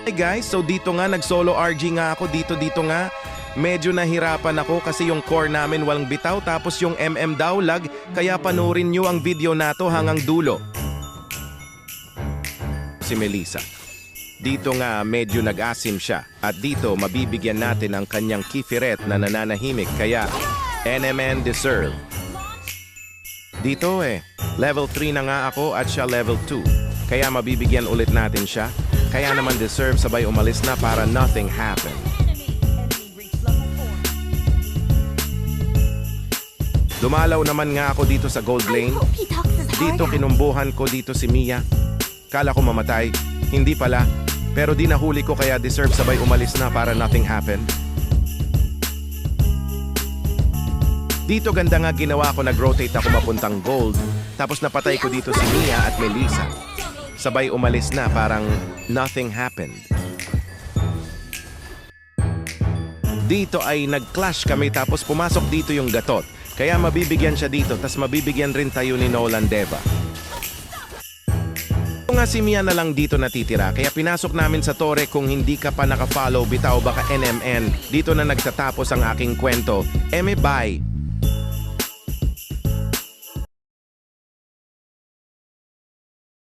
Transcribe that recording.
Hey guys, so dito nga nag-solo RG nga ako dito nga. Medyo nahirapan ako kasi yung core namin walang bitaw tapos yung daw lag kaya panoorin nyo ang video nato hanggang dulo. Si Melissa. Dito nga medyo nag-asim siya at dito mabibigyan natin ang kanyang kifiret na nananahimik kaya NMN deserve. Dito level 3 na nga ako at siya level 2 kaya mabibigyan ulit natin siya. Kaya naman deserve sabay umalis na para nothing happen. Dumalaw naman nga ako dito sa gold lane. Dito kinumbuhan ko dito si Mia. Kala ko mamatay, hindi pala. Pero di nahuli ko kaya deserve sabay umalis na para nothing happen. Dito ganda nga ginawa ko, nag-rotate ako mapuntang gold. Tapos napatay ko dito si Mia at Melissa. Sabay umalis na parang nothing happened. Dito ay nag-clash kami tapos pumasok dito yung gatot. Kaya mabibigyan siya dito tas mabibigyan rin tayo ni Nolan Deva. Kung nga si Mia na lang dito natitira kaya pinasok namin sa tore. Kung hindi ka pa nakafollow bitaw baka NMN. Dito na nagtatapos ang aking kwento. Bye!